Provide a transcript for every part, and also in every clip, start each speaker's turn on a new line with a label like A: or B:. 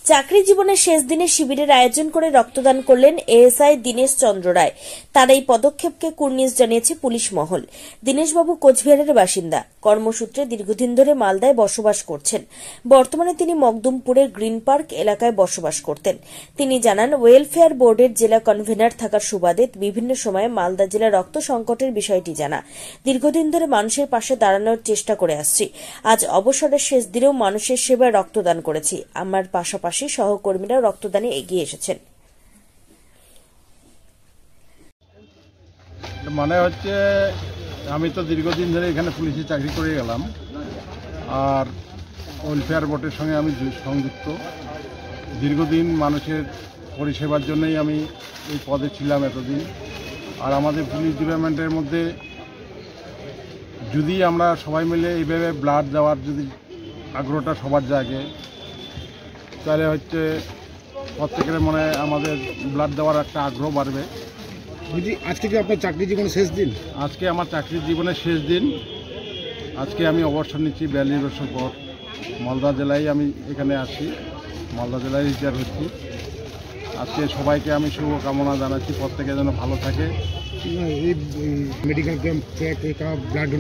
A: চাকরি জীবনের শেষ দিনে শিবিরের আয়োজন করে রক্তদান করলেন এএসআই দীনেশ চন্দ্র রায়। তার এই পদক্ষেপকে কুর্নিশ জানিয়েছে পুলিশ মহল। দীনেশবাবু কোচবিহারের বাসিন্দা, কর্মসূত্রে দীর্ঘদিন ধরে মালদায় বসবাস করছেন। বর্তমানে তিনি মকদুমপুরের গ্রিন পার্ক এলাকায় বসবাস করতেন। তিনি জানান, ওয়েলফেয়ার বোর্ডের জেলা কনভেনার থাকার সুবাদে বিভিন্ন সময়ে মালদা জেলা রক্ত সংকটের বিষয়টি জানা। দীর্ঘদিন ধরে মানুষের পাশে দাঁড়ানোর চেষ্টা করে আসছি। আজ অবসরের শেষ দিনেও মানুষের সেবায় রক্তদান করেছি। আমার পাশাপাশি সহকর্মীরা রক্তদানে এগিয়ে এসেছেন।
B: মানে হচ্ছে, আমি তো দীর্ঘদিন ধরে এখানে পুলিশে চাকরি করে গেলাম, আর ওয়েলফেয়ার বোর্ডের সঙ্গে আমি সংযুক্ত। দীর্ঘদিন মানুষের পরিষেবার জন্যই আমি এই পদে ছিলাম এতদিন। আর আমাদের পুলিশ ডিপার্টমেন্টের মধ্যে যদি আমরা সবাই মিলে এইভাবে ব্লাড দেওয়ার যদি আগ্রহটা সবার জাগে, তাহলে হচ্ছে প্রত্যেকের মনে আমাদের ব্লাড দেওয়ার একটা আগ্রহ বাড়বে।
C: আজকে কি আপনার চাকরি জীবনের শেষ দিন?
B: আজকে আমার চাকরির জীবনের শেষ দিন। আজকে আমি অবসর নিচ্ছি 42 বছর পর। মালদা জেলায় আমি এখানে আছি, মালদা জেলায় রিটায়ার হচ্ছি। আজকে সবাইকে আমি শুভকামনা জানাচ্ছি, প্রত্যেকে যেন ভালো থাকে।
C: এই মেডিকেল ক্যাম্প ব্লাড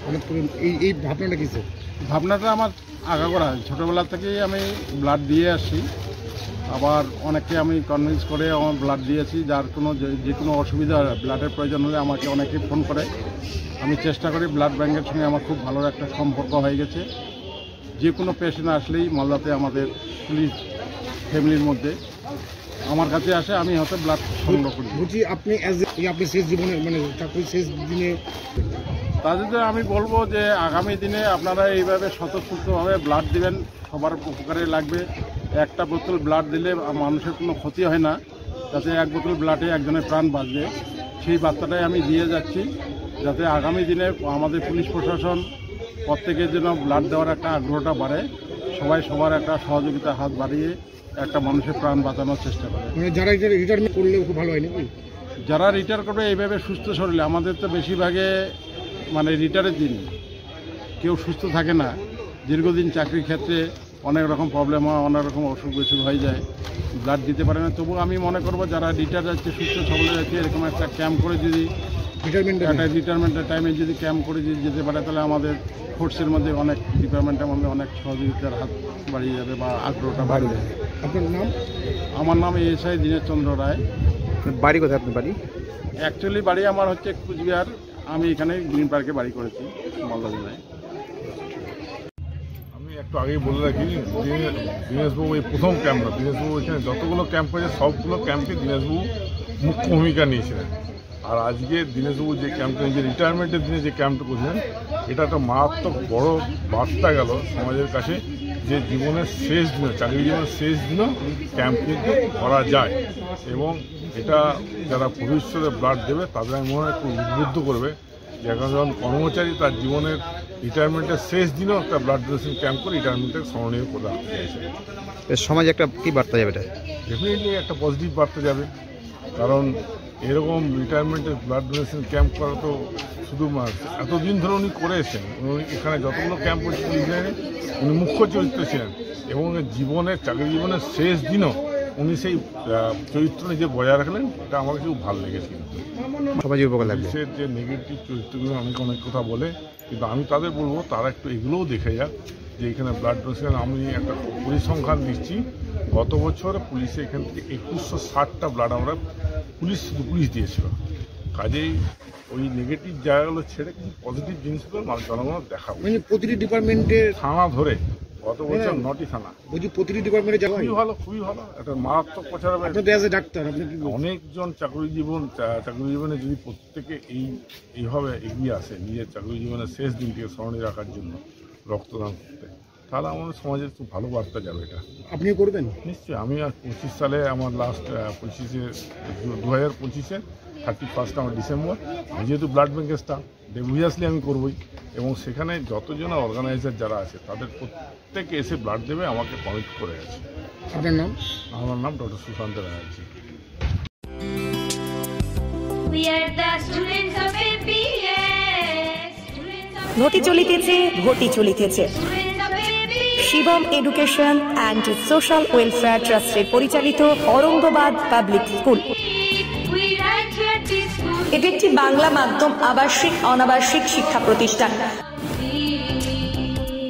C: এই ভাবনাটা কি?
B: ভাবনাটা আমার আগাগোড়া ছোটোবেলা থেকেই আমি ব্লাড দিয়ে আসছি। আবার অনেককে আমি কনভিন্স করে আমার ব্লাড দিয়েছি। যার যে কোনো অসুবিধা ব্লাডের প্রয়োজন হলে আমাকে অনেকেই ফোন করে। আমি চেষ্টা করি, ব্লাড ব্যাঙ্কের সঙ্গে আমার খুব ভালো একটা সম্পর্ক হয়ে গেছে। যে কোনো পেশেন্ট আসলেই মালদাতে আমাদের পুলিশ ফ্যামিলির মধ্যে আমার কাছে আসে, আমি হয়তো ব্লাড সংগ্রহ করি।
C: বলছি, আপনি শেষ জীবনে মানে চাকরির শেষ দিনে
B: তাদের আমি বলবো যে আগামী দিনে আপনারা এইভাবে স্বতঃস্ফূর্তভাবে ব্লাড দিবেন, সবার উপকারে লাগবে। একটা বোতল ব্লাড দিলে মানুষের কোনো ক্ষতি হয় না, যাতে এক বোতল ব্লাডে একজনের প্রাণ বাঁচবে, সেই বার্তাটাই আমি দিয়ে যাচ্ছি। যাতে আগামী দিনে আমাদের পুলিশ প্রশাসন প্রত্যেকের জন্য ব্লাড দেওয়ার একটা আগ্রহটা বাড়ে, সবাই সবার একটা সহযোগিতার হাত বাড়িয়ে একটা মানুষের প্রাণ বাঁচানোর চেষ্টা করে।
C: মানে যারা রিটায়ারমেন্ট করলে খুব ভালো হয় নাকি?
B: যারা রিটায়ার করবে এইভাবে সুস্থ শরীরে, আমাদের তো বেশিরভাগে মানে রিটায়ারের দিন কেউ সুস্থ থাকে না। দীর্ঘদিন চাকরির ক্ষেত্রে অনেক রকম প্রবলেম হয়, অনেক রকম অসুখ বিসুখ হয়ে যায়, ব্লাড দিতে পারে না। তবু আমি মনে করবো যারা রিটায়ার যাচ্ছে, সুস্থ সবলে যাচ্ছে, এরকম একটা ক্যাম্প করে যদি রিটায়ারমেন্টের টাইমে যদি ক্যাম্প করে যদি যেতে পারে, তাহলে আমাদের ফোর্সের মধ্যে অনেক ডিপার্টমেন্টের মধ্যে অনেক সহযোগিতার হাত বাড়িয়ে যাবে বা আগ্রহটা বাড়িয়ে যাবে।
C: আপনার নাম?
B: আমার নাম এএসআই দীনেশ চন্দ্র রায়।
C: বাড়ি কোথায় আপনার বাড়ি?
B: অ্যাকচুয়ালি বাড়ি আমার হচ্ছে কুচবিহার। আমি এখানে গ্রিন পার্কে বাড়ি করেছি, মালদা জেলায়।
D: আমি একটু আগেই বলে রাখি, দীনেশবাবু এই প্রথম ক্যাম্প না। দীনেশবাবু এখানে যতগুলো ক্যাম্প হয়েছে সবগুলো ক্যাম্পে দীনেশবাবু মুখ্য ভূমিকা নিয়েছিলেন। আর আজকে দীনেশবাবু যে ক্যাম্পটা, যে রিটায়ারমেন্টের দিনে যে ক্যাম্পটা করছেন, এটা একটা মারাত্মক বড় বার্তা গেল সমাজের কাছে, যে জীবনের শেষ দিনে, চাকরি জীবনের শেষ দিনও ক্যাম্প কিন্তু করা যায়। এবং এটা যারা ভবিষ্যতে ব্লাড দেবে তাদের আমি মনে হয় একটু উদ্বুদ্ধ করবে, যে একজন কর্মচারী তার জীবনের রিটায়ারমেন্টের শেষ দিনেও একটা ব্লাড ডোনেশন ক্যাম্প করে রিটায়ারমেন্টের স্মরণীয় করে রাখতে চাইছে।
C: সমাজে একটা কি বার্তা যাবে? এটা
D: ডেফিনেটলি একটা পজিটিভ বার্তা যাবে, কারণ এরকম রিটায়ারমেন্টের ব্লাড ডোনেশন ক্যাম্প করা তো শুধু এতদিন ধরে উনি করে এসেছেন। উনি এখানে যতগুলো ক্যাম্প হচ্ছে উনি মুখ্য চরিত্র ছিলেন, এবং জীবনের চাকরি জীবনের শেষ দিনও উনি সেই চরিত্র নিজে বজায় রাখলেন। এটা আমার খুব ভালো লেগেছে।
C: সমাজের উপকার লাগবে।
D: পুলিশের যে নেগেটিভ চরিত্রগুলো অনেক কথা বলে, কিন্তু আমি তাদের বলবো তারা একটু এগুলোও দেখে যাক, যে এখানে ব্লাড ডোনেশন। আমি একটা পরিসংখ্যান দিচ্ছি, গত বছর পুলিশে এখান থেকে 2160টা ব্লাড আমরা পুলিশ দিয়েছিল। কাজেই ওই নেগেটিভ জায়গাগুলো ছেড়ে কিছু পজিটিভ জিনিসগুলো জনগণ দেখাবো।
C: মানে প্রতিটি ডিপার্টমেন্টের
D: থানা ধরে গত বছর 9টি থানা,
C: বলছি প্রতিটি ডিপার্টমেন্টে যাওয়া
D: খুবই ভালো, খুবই ভালো। একটা মারাত্মক প্রচার হবে।
C: ডাক্তার
D: অনেকজন চাকরি জীবনে যদি প্রত্যেকে এইভাবে এগিয়ে আসে নিজের চাকরি জীবনের শেষ দিনকে স্মরণীয় রাখার জন্য রক্তদান করতে, তাহলে আমাদের সমাজের খুব ভালো বার্তা যাবে। এটা আপনি করবেন? নিশ্চয়ই। আমি আর 25 সালে আমার লাস্ট 2025-এ 31 আমার ডিসেম্বর, আমি যেহেতু ব্লাড ব্যাঙ্কের স্টাফ, অবভিয়াসলি আমি করবই। এবং সেখানে যতজন অর্গানাইজার যারা আছে তাদের প্রত্যেকে এসে ব্লাড দেবে, আমাকে কমিট করে গেছে।
C: আপনার নাম?
D: আমার নাম ডক্টর সুশান্ত ব্যানার্জি।
A: ঘটি চলিতেছে, ঘটি চলিতেছে।
E: Shivam education and social welfare ট্রাস্টের পরিচালিত অরঙ্গবাদ পাবলিক স্কুল। এটি একটি বাংলা মাধ্যম আবাসিক অনাবাসিক শিক্ষা প্রতিষ্ঠান।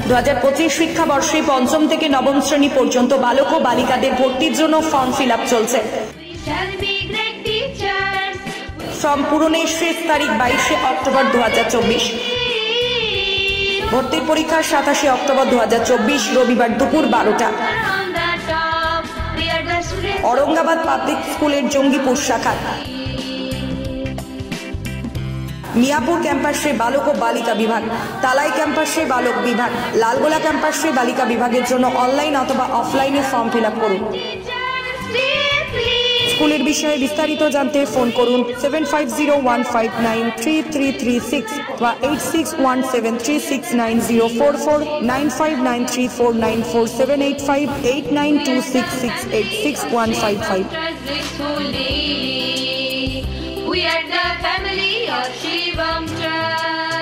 E: 2025 শিক্ষাবর্ষে 5ম থেকে 9ম শ্রেণী পর্যন্ত বালক ও বালিকাদের ভর্তির জন্য ফর্ম ফিল আপ চলছে। ফর্ম পূরণের শেষ তারিখ 22 অক্টোবর 2024। ভর্তির পরীক্ষা 27 অক্টোবর 2024 রবিবার দুপুর 12টা। औरंगाबाद पाब्लिक स्कूलेर जंगीपुर शाखा, मियापुर कैम्पासे बालक और बालिका विभाग, तालाई कैम्पासे बालक विभाग, लालगोला कैम्पासे बालिका विभागेर जोन्नो अनलाइन अथवा अफलाइने फर्म फिल आप करुन। स्कूलेर विषये विस्तारित जानते फोन करुन 7501593336 বা 8617369044 9593494785 8926686155।
F: We are the family of Shivam Trust.